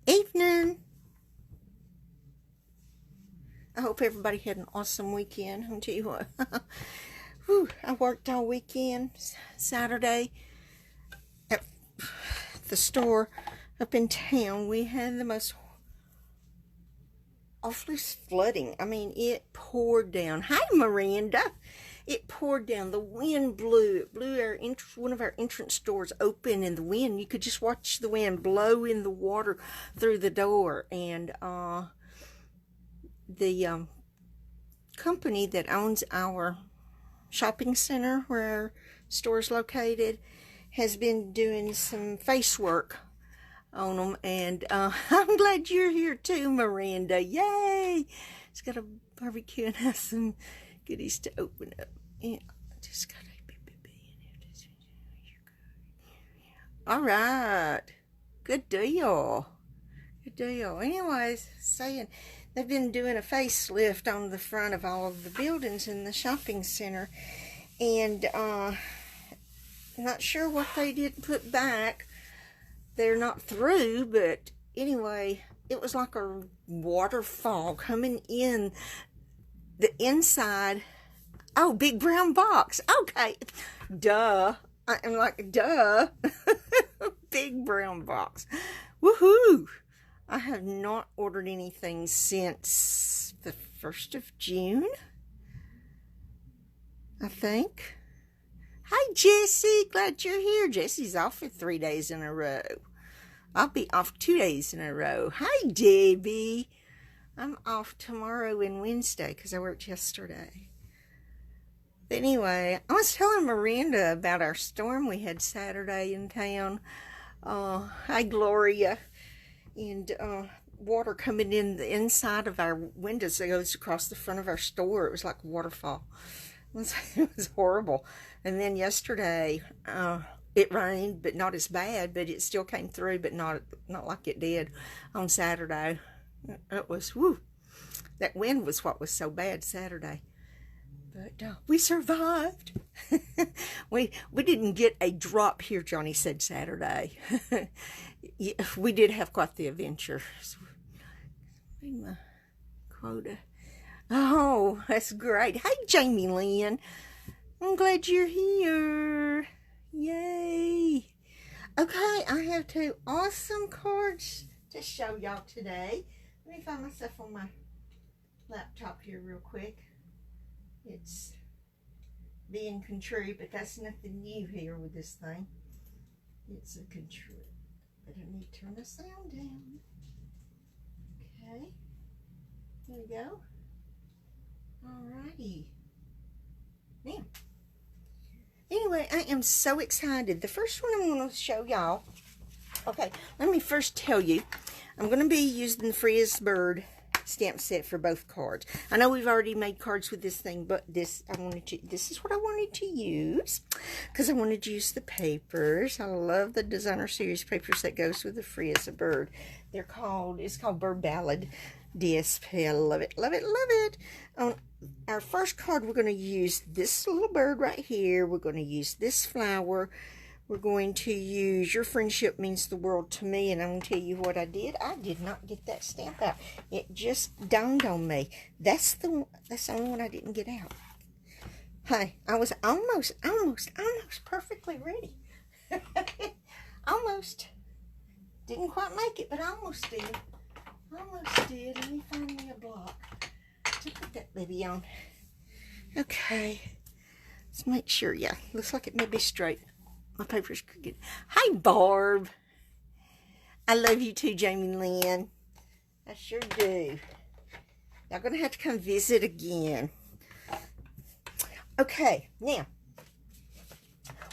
Evening. I hope everybody had an awesome weekend. I'll tell you what. Whew, I worked all weekend. Saturday at the store up in town, we had the most awfulest flooding. I mean, it poured down. Hi, Miranda. It poured down. The wind blew. It blew one of our entrance doors open, and the wind, you could just watch the wind blow in the water through the door. And the company that owns our shopping center where our store is located has been doing some face work on them, and I'm glad you're here too, Miranda. Yay! It's got a barbecue and has some goodies to open up. Yeah, just got a all right. Good deal. Good deal. Anyways, saying they've been doing a facelift on the front of all of the buildings in the shopping center, and not sure what they didn't put back. They're not through, but anyway, it was like a waterfall coming in the inside. Oh, big brown box. Okay. Duh. I'm like, duh. Big brown box. Woohoo. I have not ordered anything since the 1st of June, I think. Hi, Jessie. Glad you're here. Jessie's off for 3 days in a row. I'll be off 2 days in a row. Hi, Debbie. I'm off tomorrow and Wednesday because I worked yesterday. But anyway, I was telling Miranda about our storm we had Saturday in town. Hi, Gloria. And water coming in the inside of our windows that goes across the front of our store. It was like a waterfall. It was horrible. And then yesterday, it rained, but not as bad, but it still came through, but not like it did on Saturday. It was, whoo, that wind was what was so bad Saturday. But we survived. we didn't get a drop here, Johnny said Saturday. Yeah, we did have quite the adventure. So, read my quota. Oh, that's great. Hey, Jamie Lynn. I'm glad you're here. Yay. Okay, I have 2 awesome cards to show y'all today. Let me find myself on my laptop here real quick. It's being contrary, but that's nothing new here with this thing. It's a contrary. But I need to turn the sound down. Okay. There we go. Alrighty. Now, anyway, I am so excited. The first one I'm going to show y'all. Okay, let me first tell you, I'm going to be using the Frizz Bird stamp set for both cards. I know we've already made cards with this thing, but this is what I wanted to use because I wanted to use the papers. I love the designer series papers that goes with the Frizz Bird. It's called Bird Ballad DSP. I love it, love it, love it. On our first card, we're going to use this little bird right here. We're going to use this flower. We're going to use Your Friendship Means the World to Me, and I'm going to tell you what I did. I did not get that stamp out. It just dawned on me. That's the only one I didn't get out. Hey, I was almost perfectly ready. Almost. Didn't quite make it, but I almost did. Almost did. Let me find me a block to put that baby on. Okay. Let's make sure. Yeah, looks like it may be straight. My paper's crooked. Hi, Barb. I love you too, Jamie Lynn. I sure do. Y'all gonna have to come visit again. Okay, now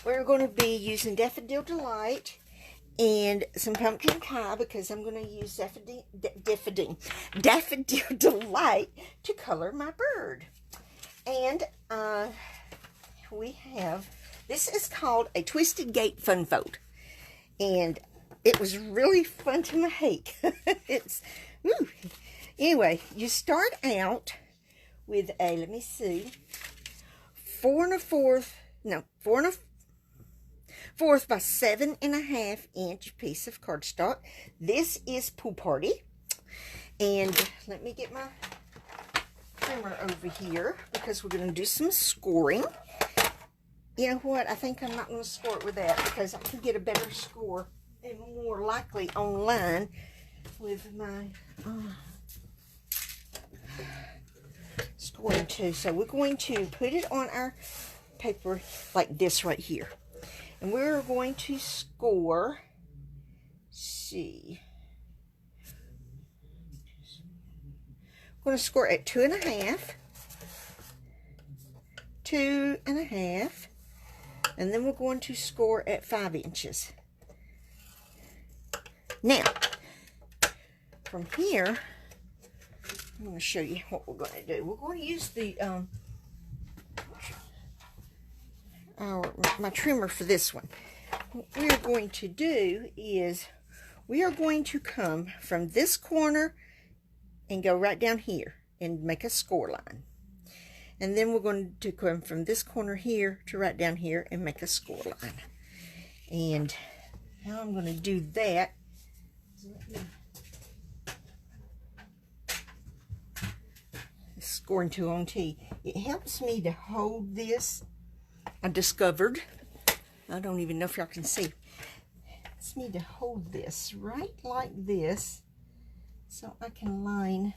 we're going to be using Daffodil Delight and some pumpkin pie because I'm going to use Daffodil Delight to color my bird. And we have, this is called a Twisted Gate Fun Fold. And it was really fun to make. Anyway, you start out with a, let me see, 4 1/4, no, 4 4 by 7.5 inch piece of cardstock. This is Pool Party. And let me get my trimmer over here because we're going to do some scoring. You know what? I think I'm not going to score it with that because I can get a better score and more likely online with my scoring too. So we're going to put it on our paper like this right here. And we're going to score, see, we're going to score at 2.5, 2.5, and then we're going to score at 5 inches. Now, from here, I'm going to show you what we're going to do. We're going to use the my trimmer for this one. What we are going to do is we are going to come from this corner and go right down here and make a score line. And then we're going to come from this corner here to right down here and make a score line. And how I'm going to do that is scoring tool on T. It helps me to hold this. I discovered, I don't even know if y'all can see, it helps me to hold this right like this so I can line,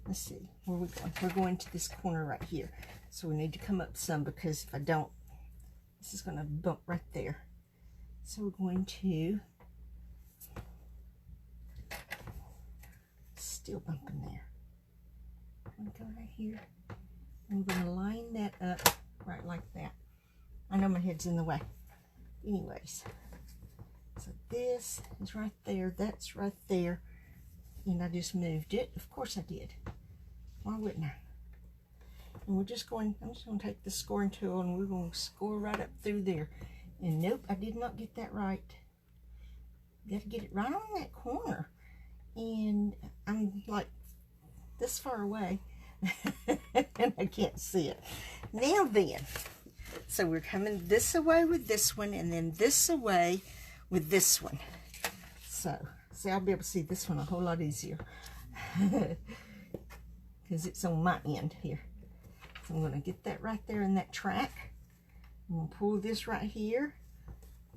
let's see, where we're going. We're going to this corner right here. So we need to come up some because if I don't, this is going to bump right there. So we're going to, still bumping there. I'm going to go right here. I'm going to line that up right like that. I know my head's in the way. Anyways, so this is right there. That's right there. And I just moved it. Of course I did. Why wouldn't I? And we're just going, I'm just going to take the scoring tool and we're going to score right up through there. And nope, I did not get that right. Got to get it right on that corner. And I'm like this far away. And I can't see it. Now then, so we're coming this away with this one and then this away with this one. So, see, I'll be able to see this one a whole lot easier because it's on my end here. So I'm going to get that right there in that track. I'm going to pull this right here,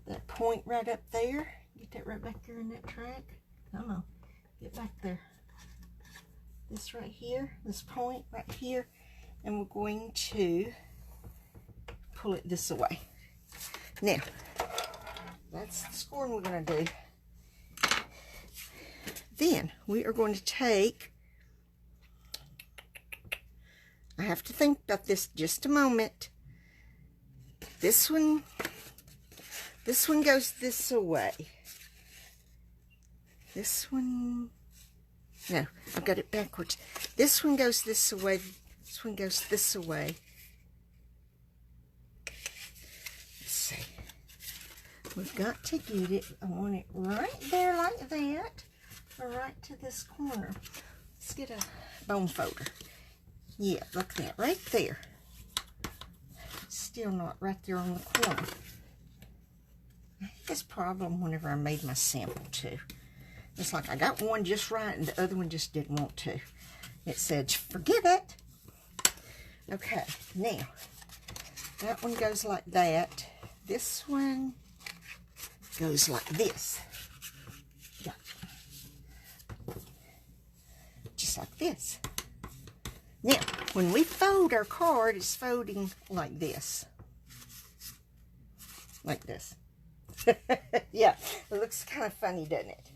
that point right up there. Get that right back there in that track. Come on, get back there. This right here, this point right here, and we're going to pull it this way. Now, that's the scoring we're going to do. Then we are going to take, I have to think about this just a moment. This one goes this way. This one, no, I've got it backwards. This one goes this way. This one goes this way. Let's see. We've got to get it. I want it right there like that. Or right to this corner. Let's get a bone folder. Yeah, like that. Right there. Still not right there on the corner. I had this problem whenever I made my sample too. It's like I got one just right and the other one just didn't want to. It said, forget it. Okay, now, that one goes like that. This one goes like this. Yeah. Just like this. Now, when we fold our card, it's folding like this. Like this. Yeah, it looks kind of funny, doesn't it?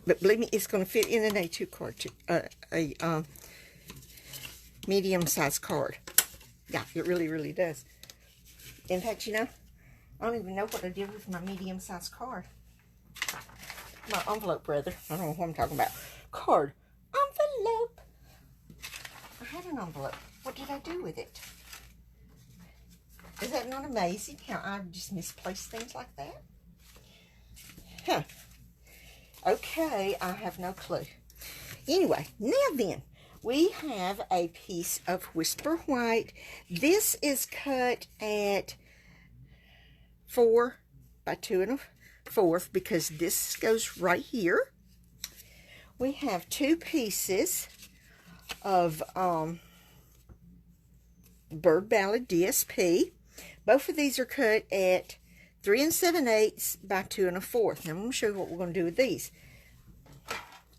But believe me, it's going to fit in an A2 card, too. A medium-sized card. Yeah, it really, really does. In fact, you know, I don't even know what I did with my medium-sized card. My envelope, rather. I don't know what I'm talking about. Card. Envelope. I had an envelope. What did I do with it? Is that not amazing how I just misplace things like that? Huh. Okay, I have no clue. Anyway, now then, we have a piece of Whisper White. This is cut at 4 by 2 1/4 because this goes right here. We have 2 pieces of Bird Ballad DSP. Both of these are cut at 3 7/8 by 2 1/4. Now I'm going to show you what we're going to do with these.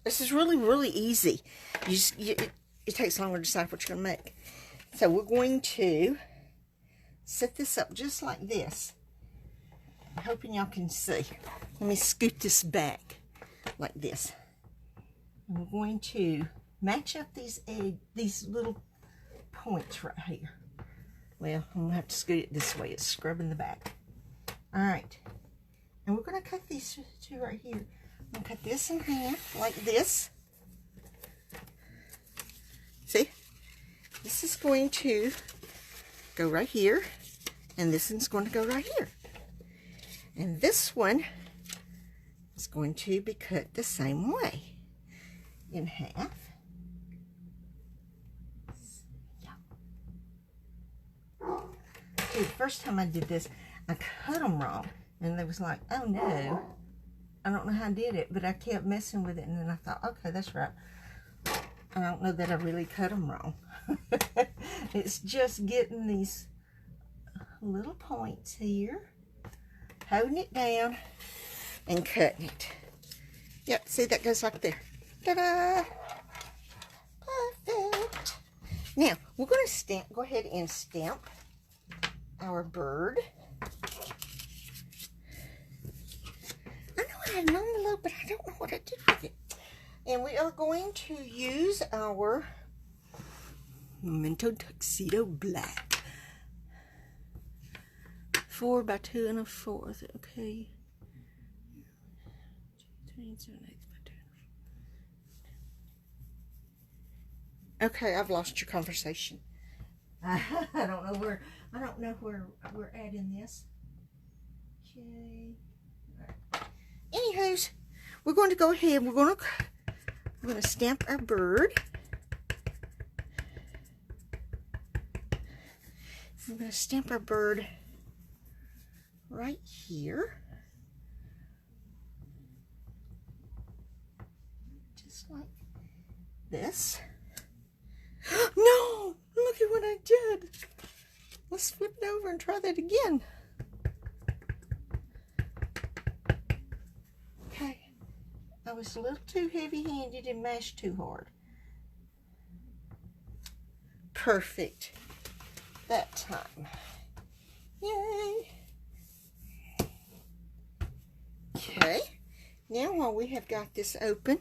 This is really, really easy. It takes longer to decide what you're going to make. So we're going to set this up just like this. I'm hoping y'all can see. Let me scoot this back like this. And we're going to match up these little points right here. Well, I'm going to have to scoot it this way. It's scrubbing the back. All right. And we're going to cut these 2 right here. I'm going to cut this in half like this. See? This is going to go right here. And this one's going to go right here. And this one is going to be cut the same way. In half. See, the first time I did this, I cut them wrong. And they was like, oh no. I don't know how I did it, but I kept messing with it. And then I thought, okay, that's right. I don't know that I really cut them wrong. It's just getting these little points here, holding it down, and cutting it. Yep, see, that goes like there. Ta-da! Perfect. Now, we're going to go ahead and stamp our bird. I know I had an envelope, but I don't know what I did with it. And we are going to use our Memento Tuxedo Black. 4 by 2 1/4. Okay. 3 7/8 by 2 1/4. Okay, I've lost your conversation. I don't know where we're at in this. Okay. Right. Anywho's, we're going to go ahead. We're going to stamp our bird. We're going to stamp our bird right here. Just like this. No! Look at what I did. Let's flip it over and try that again. Okay. I was a little too heavy-handed and mashed too hard. Perfect. That time. Yay! Okay. Now while we have got this open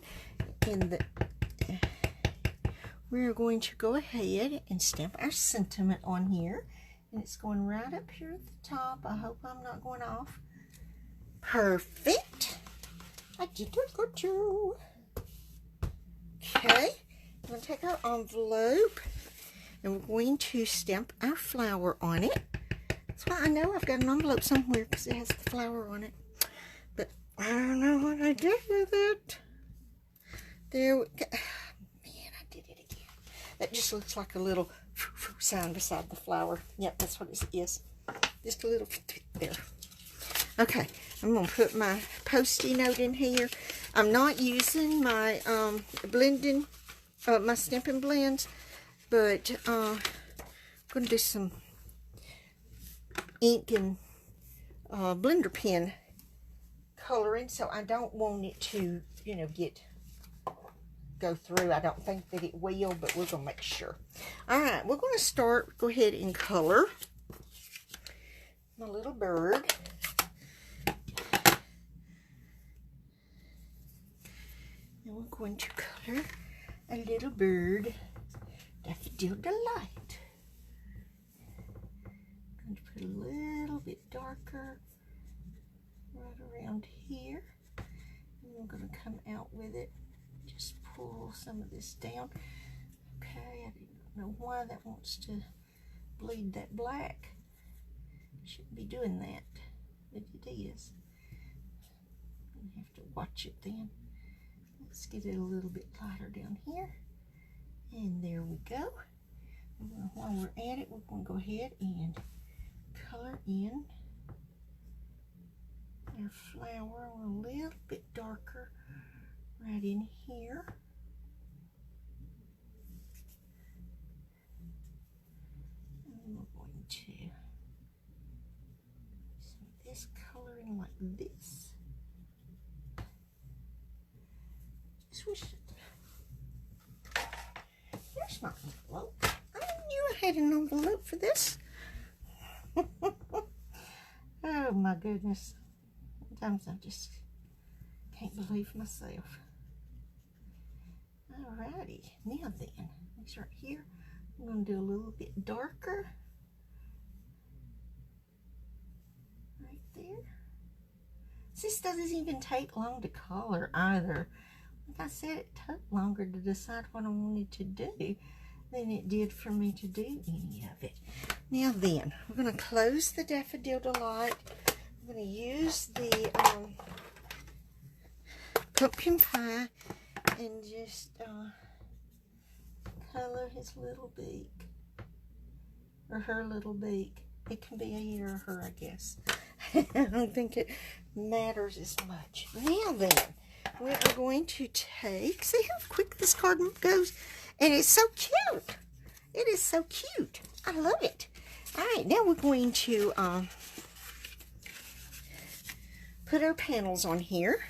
we're going to go ahead and stamp our sentiment on here. And it's going right up here at the top. I hope I'm not going off. Perfect. I did a good job. Okay. We're going to take our envelope and we're going to stamp our flower on it. That's why I know I've got an envelope somewhere because it has the flower on it. But I don't know what I did with it. There we go. That just looks like a little sign beside the flower. Yep, that's what it is. Just a little there. Okay, I'm going to put my Post-it note in here. I'm not using my blending, my stamping blends, but I'm going to do some ink and blender pen coloring, so I don't want it to, you know, go through. I don't think that it will, but we're going to make sure. Alright, we're going to go ahead and color my little bird. And we're going to color a little bird, Daffodil Delight. I'm going to put a little bit darker right around here. And I'm going to come out with it. Just pull some of this down. Okay, I don't know why that wants to bleed that black. Shouldn't be doing that, but it is. I have to watch it then. Let's get it a little bit lighter down here. And there we go. While we're at it, we're going to go ahead and color in our flower a little bit darker right in here. And we're going to some of this color in like this. Swish it. Here's my envelope. I knew I had an envelope for this. Oh my goodness. Sometimes I just can't believe myself. Alrighty, now then, this right here, I'm going to do a little bit darker. Right there. This doesn't even take long to color either. Like I said, it took longer to decide what I wanted to do than it did for me to do any of it. Now then, we're going to close the Daffodil Delight. I'm going to use the pumpkin pie and just color his little beak, or her little beak. It can be a he or her, I guess. I don't think it matters as much. Now then, we are going to take, see how quick this card goes? And it's so cute. It is so cute. I love it. All right, now we're going to put our panels on here.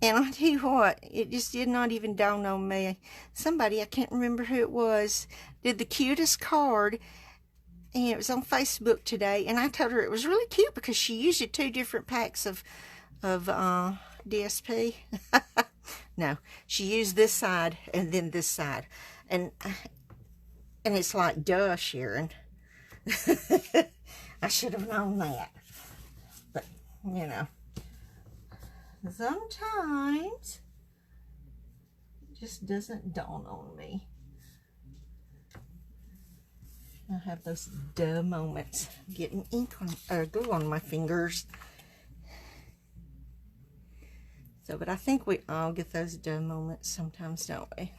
And I'll tell you what, it just did not even dawn on me. Somebody, I can't remember who it was, did the cutest card. And it was on Facebook today. And I told her it was really cute because she used 2 different packs of DSP. No, she used this side and then this side. And it's like, duh, Sharon. I should have known that. But, you know. Sometimes it just doesn't dawn on me. I have those duh moments, getting ink on glue on my fingers. So, but I think we all get those duh moments sometimes, don't we?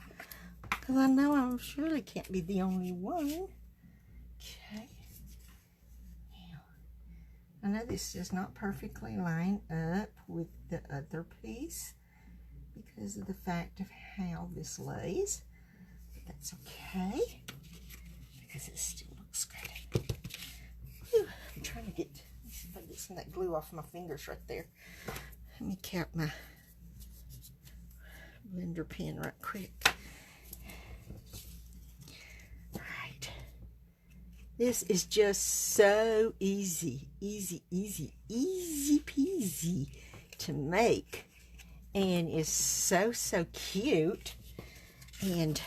Because I know I surely can't be the only one. Okay. I know this does not perfectly line up with the other piece because of the fact of how this lays, but that's okay because it still looks good. Whew, I'm trying to get, let's see if I can get some of that glue off my fingers right there. Let me cap my blender pen right quick. This is just so easy peasy to make, and is so cute, and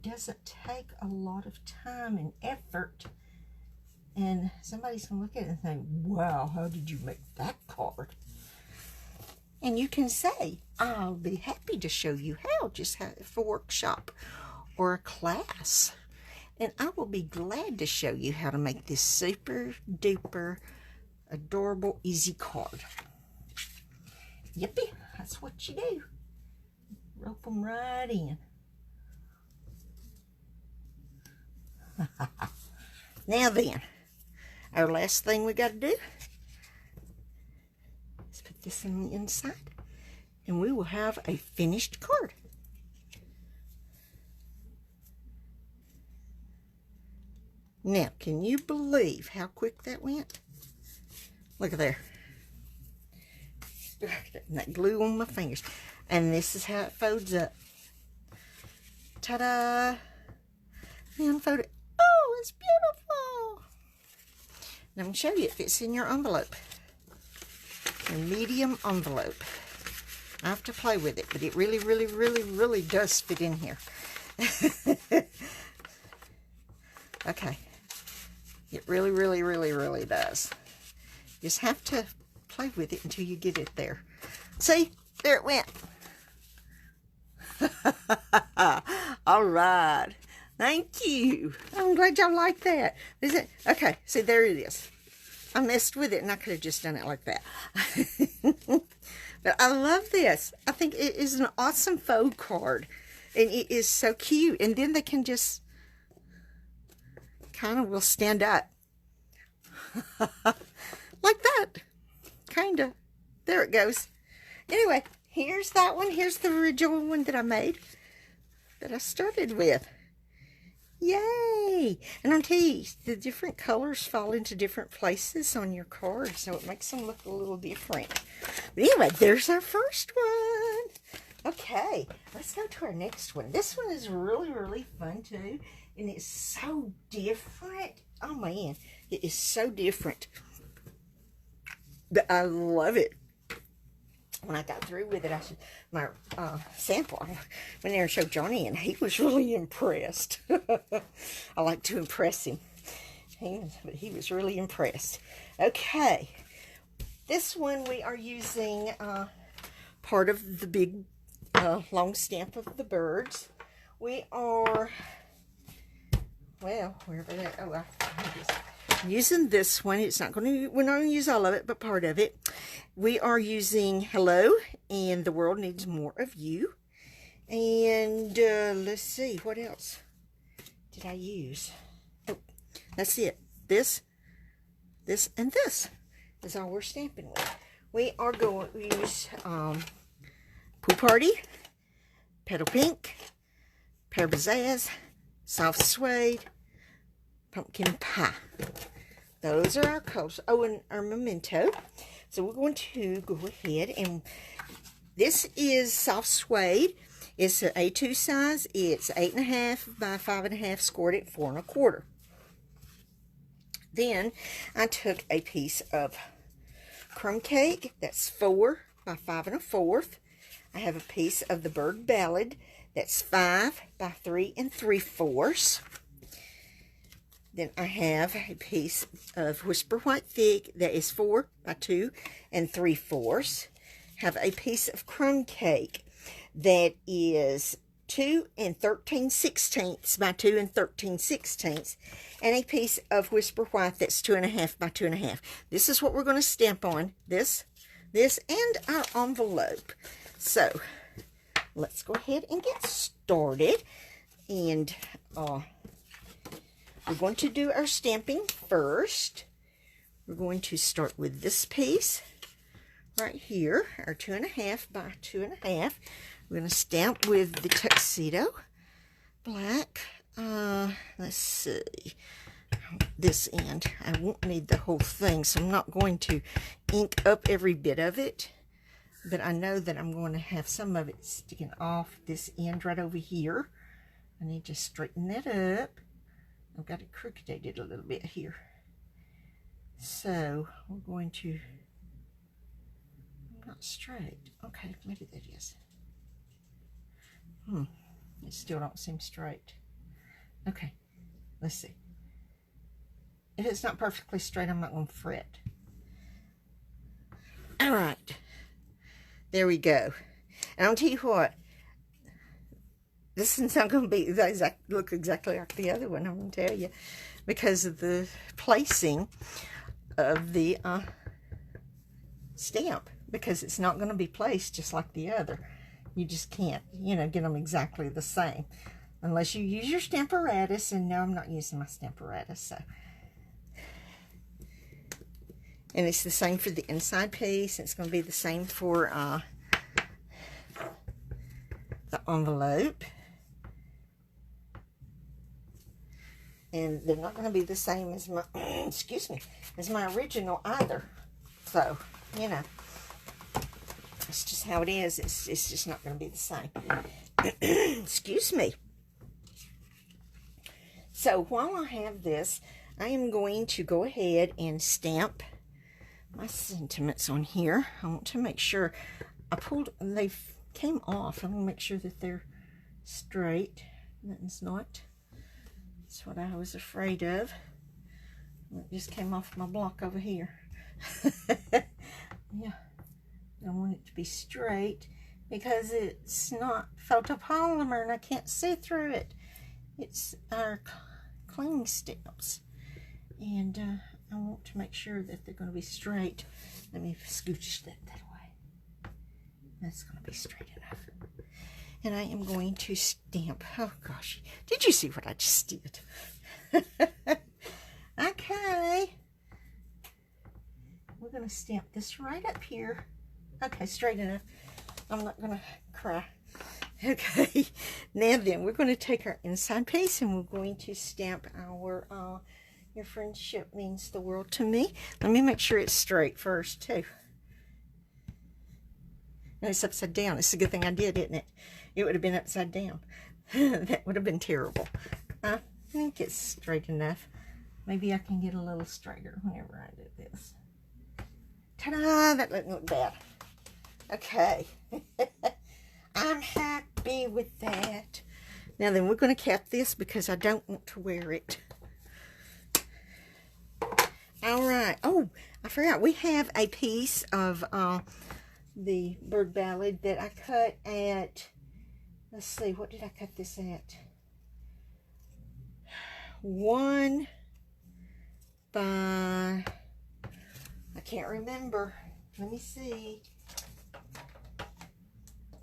doesn't take a lot of time and effort. And somebody's gonna look at it and think, wow, how did you make that card? And you can say, I'll be happy to show you how, just have a workshop or a class. And I will be glad to show you how to make this super duper adorable easy card. Yippee, that's what you do. Rope them right in. Now then, our last thing we got to do is put this in the inside, and we will have a finished card. Now, can you believe how quick that went? Look at there. That glue on my fingers. And this is how it folds up. Ta-da! Unfold it. Oh, it's beautiful! Now, I'm going to show you it fits in your envelope. Your medium envelope. I have to play with it, but it really does fit in here. Okay. It really does. You just have to play with it until you get it there. See? There it went. All right. Thank you. I'm glad y'all like that. Is it? Okay. See, there it is. I messed with it, and I could have just done it like that. But I love this. I think it is an awesome faux card. And it is so cute. And then they can just kind of will stand up. Like that. Kind of. There it goes. Anyway, here's that one. Here's the original one that I made. That I started with. Yay! And I'll tell you, the different colors fall into different places on your card, so it makes them look a little different. But anyway, there's our first one. Okay, let's go to our next one. This one is really, really fun too, and it's so different. Oh man, it is so different. But I love it. When I got through with it, my sample, I went there and showed Johnny, and he was really impressed. I like to impress him. But he was really impressed. Okay. This one we are using part of the big long stamp of the birds. We are, well, wherever that, oh, I'm using this one. It's not going to, we're not going to use all of it, but part of it. We are using hello, and the world needs more of you. And let's see, what else did I use? Oh, that's it. This, and this is all we're stamping with. We are going to use Pool Party, Petal Pink, Pear Pizzazz, Soft Suede, Pumpkin Pie. Those are our colors. Oh, and our memento. So we're going to go ahead, and this is Soft Suede. It's an A2 size. It's 8.5 by 5.5, scored at 4 1/4. Then I took a piece of crumb cake. That's 4 by 5 1/4. I have a piece of the Bird Ballad. That's 5 by 3 3/4. Then I have a piece of Whisper White Fig that is 4 by 2 3/4. Have a piece of crumb cake that is 2 13/16 by 2 13/16, and a piece of Whisper White that's 2.5 by 2.5. This is what we're going to stamp on. This, and our envelope. So let's go ahead and get started. And we're going to do our stamping first. We're going to start with this piece right here, our 2.5 by 2.5. We're going to stamp with the tuxedo black. Let's see, this end. I won't need the whole thing, so I'm not going to ink up every bit of it. But I know that I'm going to have some of it sticking off this end right over here. I need to straighten that up. I've got it crooked a little bit here. So we're going to, not straight. Okay, maybe that is. It still don't seem straight. Okay, let's see. If it's not perfectly straight, I'm not going to fret. All right. There we go. And I'll tell you what, this one's not going to be look exactly like the other one, I'm going to tell you, because of the placing of the stamp, because it's not going to be placed just like the other. You just can't, get them exactly the same unless you use your Stamparatus, and no, I'm not using my Stamparatus. So, and it's the same for the inside piece. It's going to be the same for the envelope. And they're not going to be the same as my, excuse me, as my original either. So, it's just how it is. It's just not going to be the same. Excuse me. So, while I have this, I am going to go ahead and stamp my sentiments on here. I want to make sure they came off. I want to make sure that they're straight. Nothing's not. That's what I was afraid of. It just came off my block over here. Yeah. I want it to be straight because it's not photopolymer and I can't see through it. It's our cling stamps. And I want to make sure that they're going to be straight. Let me scooch that way. That's going to be straight enough. And I am going to stamp. Oh, gosh. Did you see what I just did? Okay. We're going to stamp this right up here. Okay, straight enough. I'm not going to cry. Okay. Now then, we're going to take our inside piece and we're going to stamp our, your friendship means the world to me. Let me make sure it's straight first, too. And it's upside down. It's a good thing I did, isn't it? It would have been upside down. That would have been terrible. I think it's straight enough. Maybe I can get a little straighter whenever I do this. Ta-da! That doesn't look bad. Okay. I'm happy with that. Now then, we're going to cap this because I don't want to wear it. All right. Oh, I forgot. We have a piece of the bird ballad that I cut at, let's see, what did I cut this at? 1 by, I can't remember. Let me see.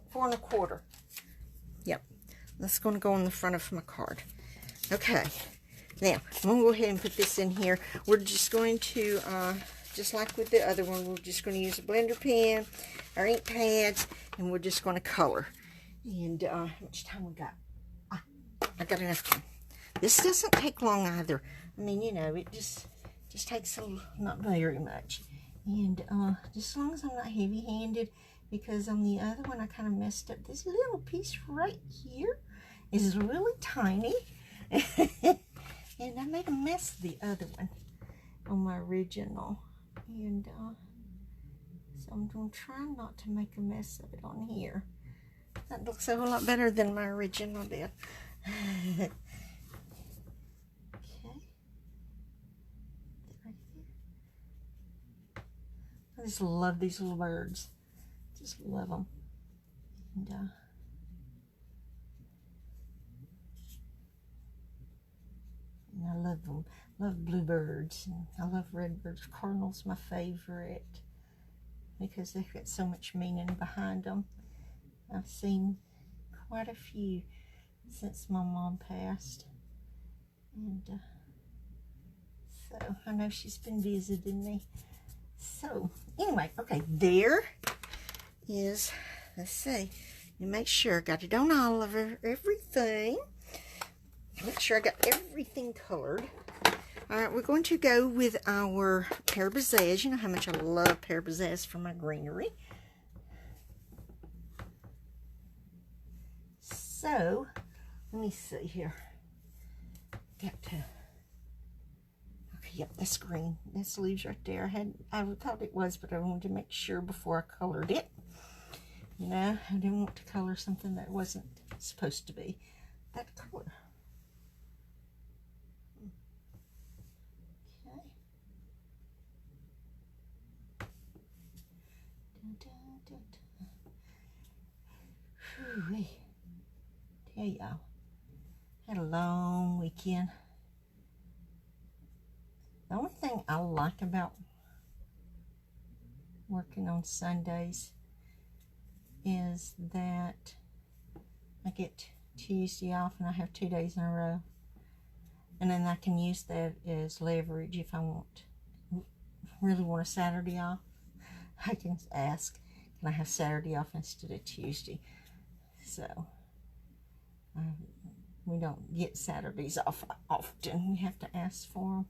4 1/4. Yep. That's going to go on the front of my card. Okay. Now, I'm going to go ahead and put this in here. We're just going to, just like with the other one, we're just going to use a blender pen, our ink pads, and we're just going to color. And how much time we got? I got enough time. This doesn't take long either. I mean, you know, it just takes not very much. And just as long as I'm not heavy-handed, because on the other one I kind of messed up. This little piece right here is really tiny. And I made a mess of the other one on my original. And so I'm going to try not to make a mess of it on here. That looks a whole lot better than my original did. Okay. Right there. I just love these little birds. Just love them. And I love them. Love bluebirds. And I love redbirds. Cardinal's my favorite because they've got so much meaning behind them. I've seen quite a few since my mom passed. And so I know she's been visiting me. So anyway, okay, there is, let's see, you make sure I got it on all of everything. Make sure I got everything colored. All right, we're going to go with our pear bazaars. You know how much I love pear bazaars for my greenery. So, let me see here. Got to, okay, yep, that's green. That's leaves right there. I thought it was, but I wanted to make sure before I colored it. You know, I didn't want to color something that wasn't supposed to be that color. Okay. Tell y'all, had a long weekend. The only thing I like about working on Sundays is that I get Tuesday off and I have 2 days in a row. And then I can use that as leverage if I really want a Saturday off. I can ask, can I have Saturday off instead of Tuesday? So, we don't get Saturdays off often. We have to ask for them.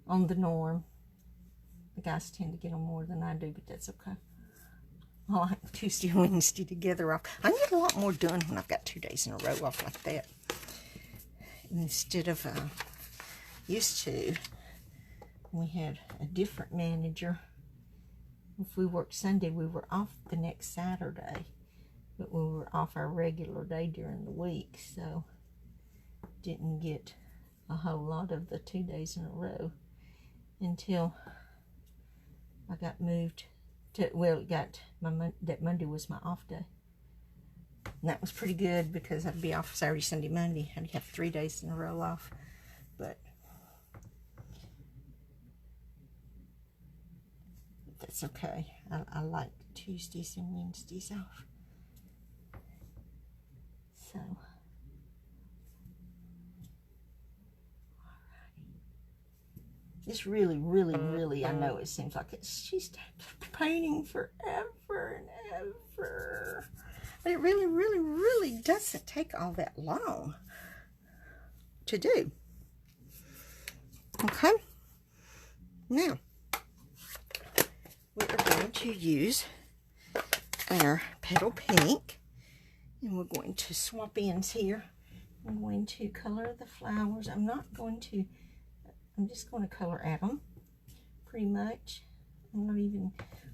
On the norm, the guys tend to get them more than I do, but that's okay. I like Tuesday and Wednesday together off. I get a lot more done when I've got 2 days in a row off like that. Instead of used to, we had a different manager. If we worked Sunday, we were off the next Saturday. But we were off our regular day during the week, so didn't get a whole lot of the 2 days in a row until I got moved to, well, it got that Monday was my off day. And that was pretty good because I'd be off Saturday, Sunday, Monday. I'd have 3 days in a row off. But that's okay. I like Tuesdays and Wednesdays off. So, this really, I know it seems like she's painting forever and ever. But it really doesn't take all that long to do. Okay. Now, we are going to use our petal pink. And we're going to swap ends here. I'm going to color the flowers. I'm just going to color at them, pretty much.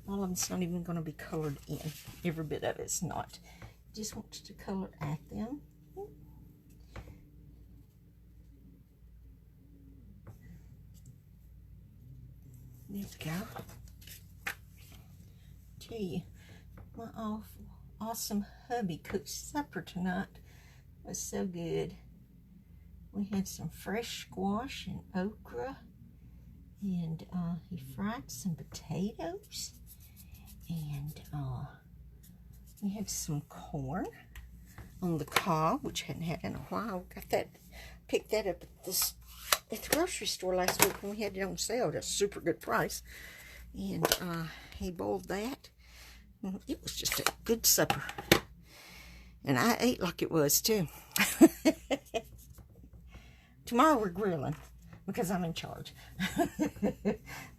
All of it's not even going to be colored in. Every bit of it's not. Just want to color at them. There we go. Tell you, my awesome hubby cooked supper tonight. It was so good. We had some fresh squash and okra, and he fried some potatoes, and we had some corn on the cob, which hadn't had in a while. Picked that up at the grocery store last week when we had it on sale at a super good price, and he boiled that. It was just a good supper. And I ate like it was, too. Tomorrow we're grilling, because I'm in charge.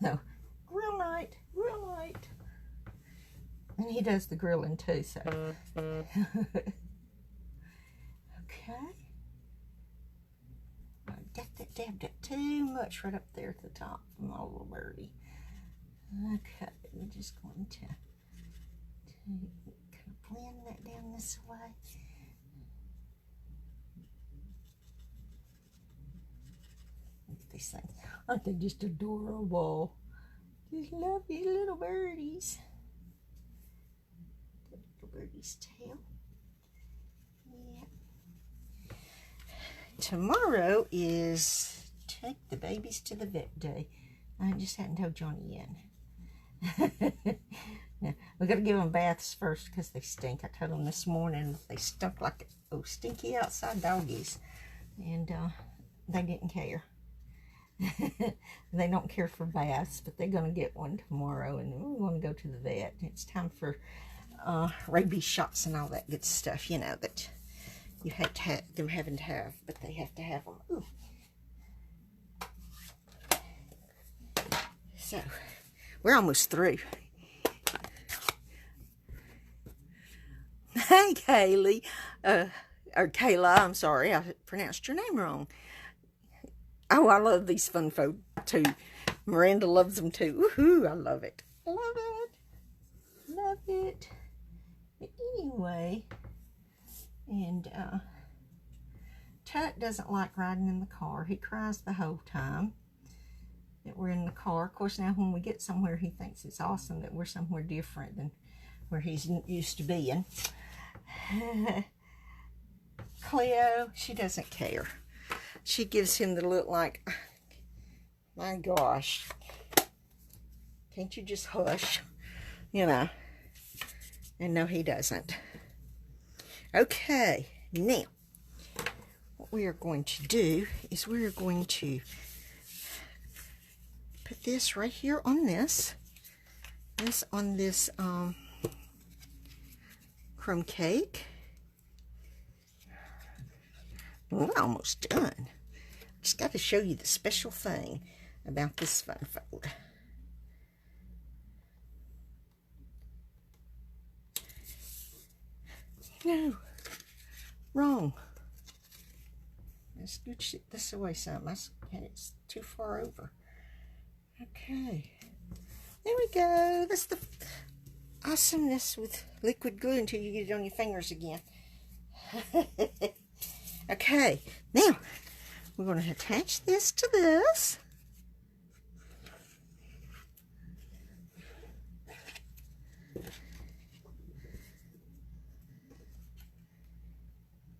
No, grill night. And he does the grilling, too, so. Okay. I got that dabbed up too much right up there at the top from my little birdie. Okay, we're just going to kind of blend that down this way. Look at these things. Aren't they just adorable? Just love these little birdies. The little birdie's tail. Yeah. Tomorrow is take the babies to the vet day. I just hadn't told Johnny yet. Now, we got to give them baths first because they stink. I told them this morning they stunk like stinky outside doggies, and they didn't care. They don't care for baths, but they're going to get one tomorrow, and then we're going to go to the vet. It's time for rabies shots and all that good stuff, you know, that you had to have them having to have, but they have to have them. Ooh. So, we're almost through. Hey, Kaylee, or Kayla, I'm sorry, I pronounced your name wrong. Oh, I love these fun folk, too. Miranda loves them, too. Woohoo, I love it. Love it. Love it. But anyway, and Tut doesn't like riding in the car. He cries the whole time that we're in the car. Of course, now when we get somewhere, he thinks it's awesome that we're somewhere different than where he's used to being. Cleo, she doesn't care. She gives him the look like, my gosh, can't you just hush? You know. And no, he doesn't. Okay, now, what we are going to do is we are going to put this right here on this on this crumb cake. We're almost done. Just got to show you the special thing about this fun fold. No, wrong. Let's scooch it this away some. It's too far over. Okay, there we go. That's the awesomeness with liquid glue until you get it on your fingers again. Okay, now we're going to attach this to this.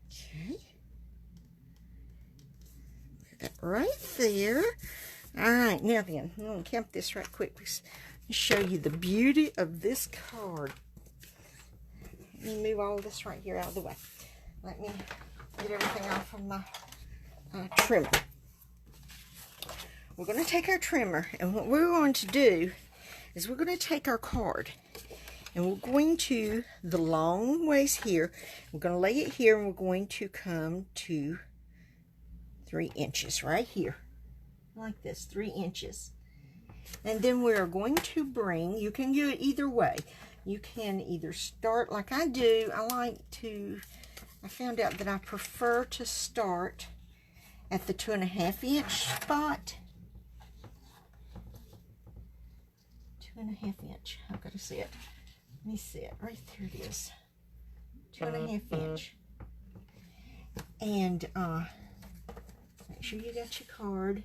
Okay. Put that right there. All right, now then, I'm going to count this right quick because show you the beauty of this card. Let me move all of this right here out of the way. Let me get everything off of my trimmer. We're going to take our trimmer, and what we're going to do is we're going to take our card, and we're going to, the long ways here, we're going to lay it here, and we're going to come to 3 inches right here, like this, 3 inches. And then we are going to bring, you can do it either way. You can either start like I do. I found out that I prefer to start at the 2.5 inch spot. 2.5 inch. I've got to see it. Let me see it. Right there it is. 2.5 inch. And make sure you got your card.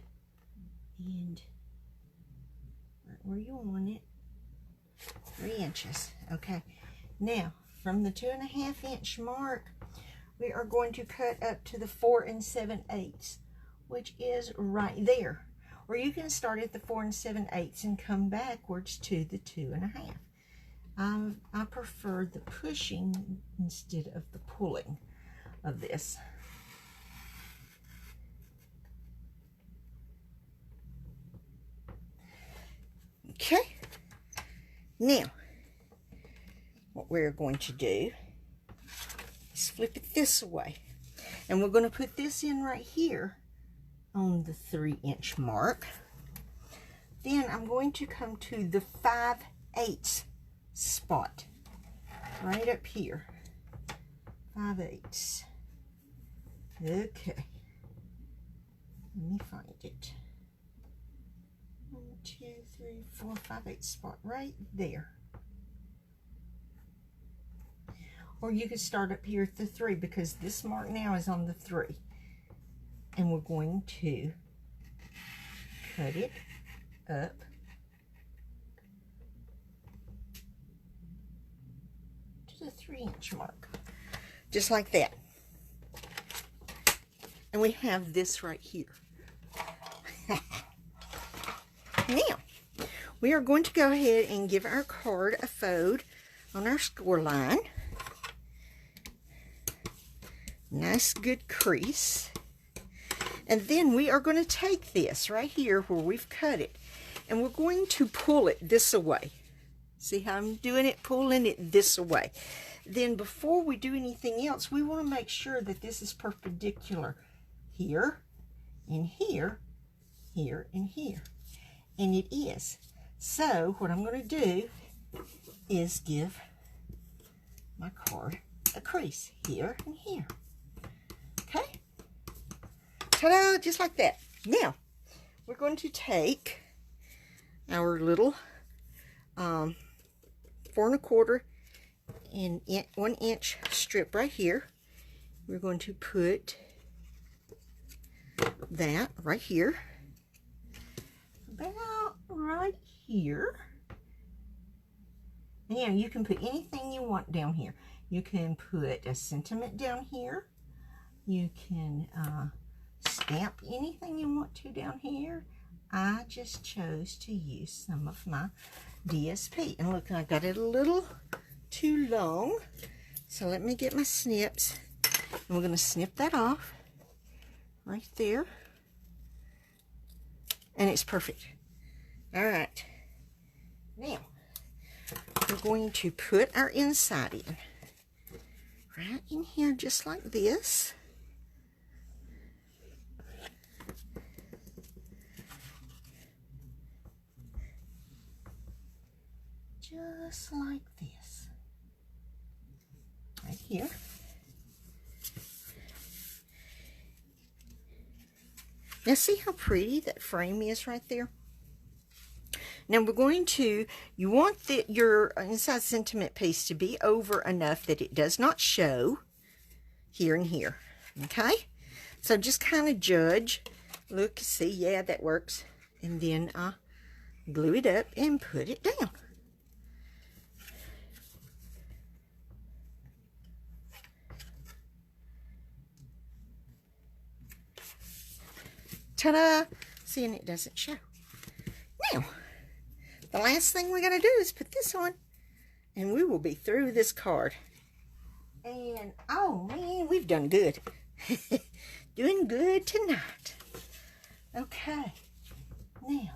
And right where you want it. 3 inches. Okay. Now, from the 2.5 inch mark, we are going to cut up to the 4 7/8, which is right there. Or you can start at the 4 7/8 and come backwards to the 2.5. I prefer the pushing instead of the pulling of this. Okay. Now, what we're going to do is flip it this way. And we're going to put this in right here on the 3 inch mark. Then I'm going to come to the 5/8 spot. Right up here. 5/8. Okay. Let me find it. 1, 2, 3, 4, 5/8 spot right there. Or you could start up here at the 3, because this mark now is on the 3. And we're going to cut it up to the 3 inch mark. Just like that. And we have this right here. Now, we are going to go ahead and give our card a fold on our score line. Nice good crease. And then we are going to take this right here where we've cut it, and we're going to pull it this away. See how I'm doing it? Pulling it this away. Then before we do anything else, we want to make sure that this is perpendicular here, and here, here, and here. And it is. So what I'm going to do is give my card a crease here and here. Okay? Ta-da! Just like that. Now, we're going to take our little 4 1/4 and 1 inch strip right here. We're going to put that right here. About right here. Now, you can put anything you want down here. You can put a sentiment down here. You can stamp anything you want to down here. I just chose to use some of my DSP. And look, I got it a little too long. So let me get my snips. And we're going to snip that off right there. And it's perfect. All right. Now, we're going to put our inside in. Right in here, just like this. Just like this. Right here. Now see how pretty that frame is right there? Now we're going to, you want your inside sentiment piece to be over enough that it does not show here and here. Okay? So just kind of judge. Look, see, yeah, that works. And then glue it up and put it down. Ta-da! See, and it doesn't show. Now, the last thing we're going to do is put this on, and we will be through this card. And, oh, man, we've done good. Doing good tonight. Okay. Now,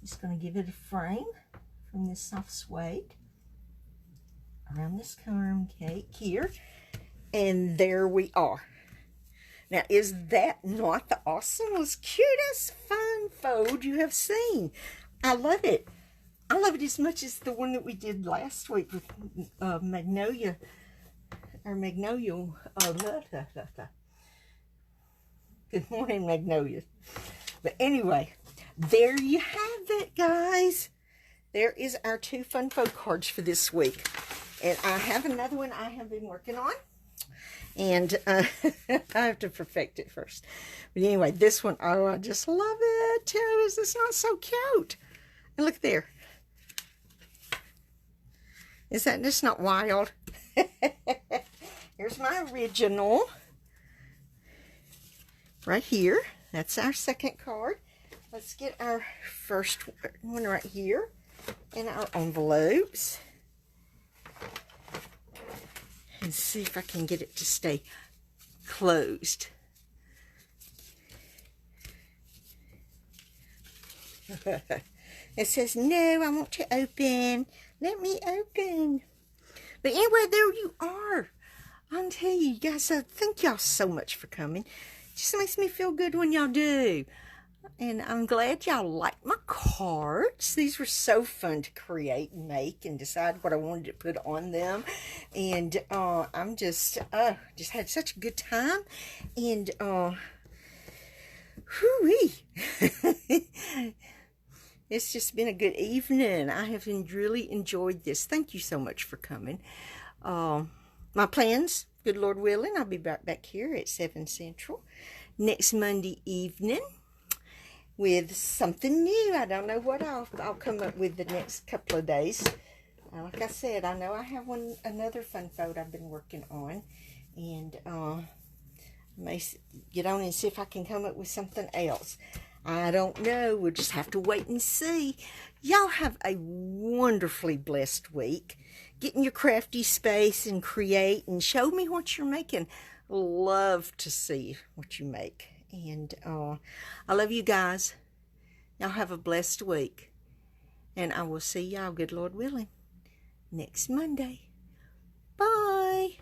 just going to give it a frame from this soft suede around this crumb cake here. And there we are. Now, is that not the awesomest, cutest fun fold you have seen? I love it. I love it as much as the one that we did last week with Magnolia. Or Magnolia. Good morning, Magnolia. But anyway, there you have it, guys. There is our 2 fun fold cards for this week. And I have another one I have been working on. And I have to perfect it first. But anyway, this one, oh, I just love it. Too. Is this not so cute? And look there. Is that just not wild? Here's my original. Right here. That's our second card. Let's get our first one right here. And our envelopes. And see if I can get it to stay closed. It says, no, I want to open. Let me open. But anyway, there you are. I'll tell you guys, thank y'all so much for coming. It just makes me feel good when y'all do. And I'm glad y'all like my cards. These were so fun to create and make and decide what I wanted to put on them. And I'm just had such a good time. And whoo-wee. It's just been a good evening. I have really enjoyed this. Thank you so much for coming. My plans, good Lord willing, I'll be back here at 7 Central next Monday evening with something new. I don't know what I'll come up with the next couple of days. Like I said, I know I have another fun fold I've been working on. And may get on and see if I can come up with something else. I don't know. We'll just have to wait and see. Y'all have a wonderfully blessed week. Get in your crafty space and create and show me what you're making. Love to see what you make. And I love you guys. Y'all have a blessed week. And I will see y'all, good Lord willing, next Monday. Bye.